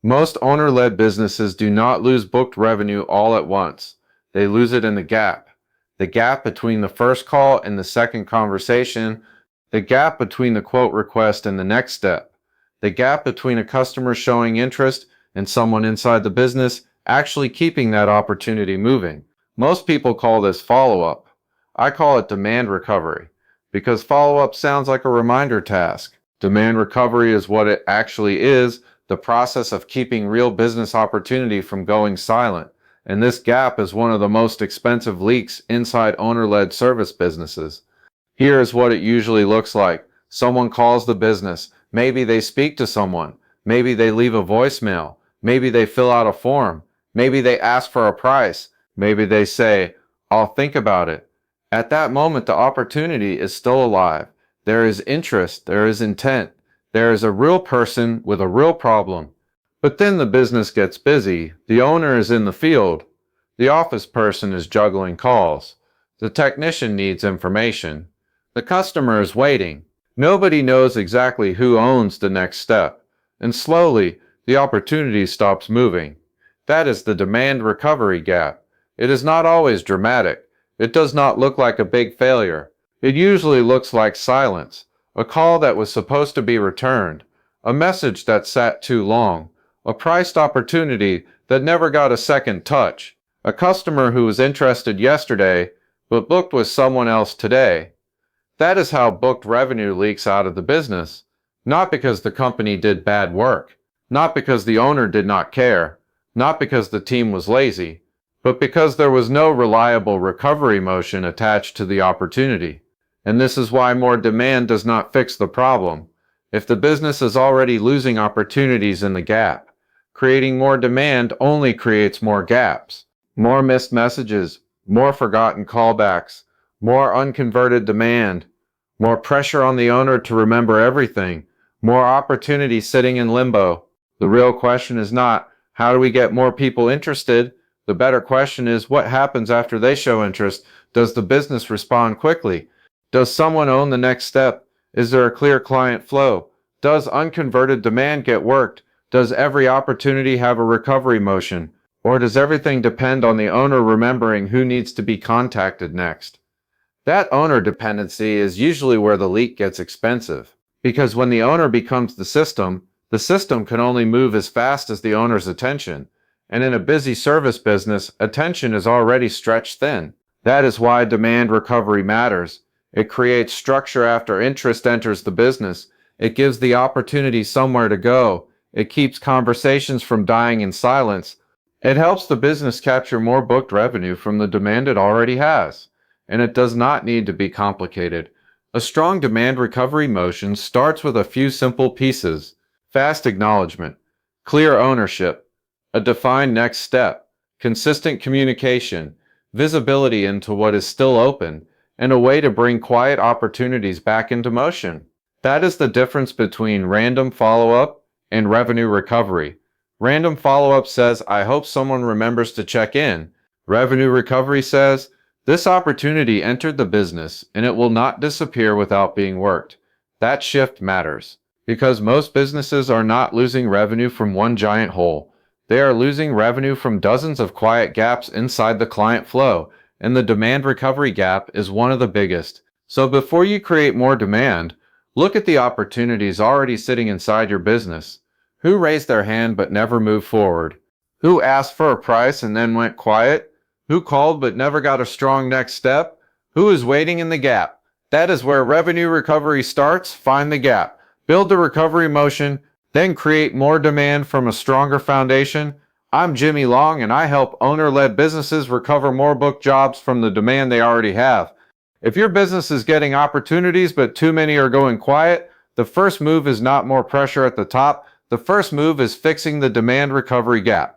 Most owner-led businesses do not lose booked revenue all at once. They lose it in the gap between the first call and the second conversation, the gap between the quote request and the next step, the gap between a customer showing interest and someone inside the business actually keeping that opportunity moving. Most people call this follow-up. I call it demand recovery, because follow-up sounds like a reminder task. Demand recovery is what it actually is, the process of keeping real business opportunity from going silent. And this gap is one of the most expensive leaks inside owner-led service businesses. Here is what it usually looks like. Someone calls the business. Maybe they speak to someone. Maybe they leave a voicemail. Maybe they fill out a form. Maybe they ask for a price. Maybe they say, "I'll think about it." At that moment, the opportunity is still alive. There is interest. There is intent. There is a real person with a real problem. But then the business gets busy. The owner is in the field. The office person is juggling calls. The technician needs information. The customer is waiting. Nobody knows exactly who owns the next step. And slowly, the opportunity stops moving. That is the demand recovery gap. It is not always dramatic. It does not look like a big failure. It usually looks like silence, a call that was supposed to be returned, a message that sat too long, a priced opportunity that never got a second touch, a customer who was interested yesterday but booked with someone else today. That is how booked revenue leaks out of the business, not because the company did bad work, not because the owner did not care, not because the team was lazy, but because there was no reliable recovery motion attached to the opportunity. And this is why more demand does not fix the problem. If the business is already losing opportunities in the gap, creating more demand only creates more gaps, more missed messages, more forgotten callbacks, more unconverted demand, more pressure on the owner to remember everything, more opportunity sitting in limbo. The real question is not, how do we get more people interested? The better question is, what happens after they show interest? Does the business respond quickly? Does someone own the next step? Is there a clear client flow? Does unconverted demand get worked? Does every opportunity have a recovery motion? Or does everything depend on the owner remembering who needs to be contacted next? That owner dependency is usually where the leak gets expensive. Because when the owner becomes the system can only move as fast as the owner's attention. And in a busy service business, attention is already stretched thin. That is why demand recovery matters. It creates structure after interest enters the business. It gives the opportunity somewhere to go. It keeps conversations from dying in silence. It helps the business capture more booked revenue from the demand it already has. And it does not need to be complicated. A strong demand recovery motion starts with a few simple pieces: fast acknowledgement, clear ownership, a defined next step, consistent communication, visibility into what is still open, and a way to bring quiet opportunities back into motion. That is the difference between random follow-up and revenue recovery. Random follow-up says, "I hope someone remembers to check in." Revenue recovery says, "This opportunity entered the business and it will not disappear without being worked." That shift matters, because most businesses are not losing revenue from one giant hole. They are losing revenue from dozens of quiet gaps inside the client flow, and the demand recovery gap is one of the biggest. So before you create more demand, look at the opportunities already sitting inside your business. Who raised their hand but never moved forward? Who asked for a price and then went quiet? Who called but never got a strong next step? Who is waiting in the gap? That is where revenue recovery starts. Find the gap. Build the recovery motion, then create more demand from a stronger foundation. I'm Jimmy Long, and I help owner-led businesses recover more booked jobs from the demand they already have. If your business is getting opportunities but too many are going quiet, the first move is not more pressure at the top. The first move is fixing the demand recovery gap.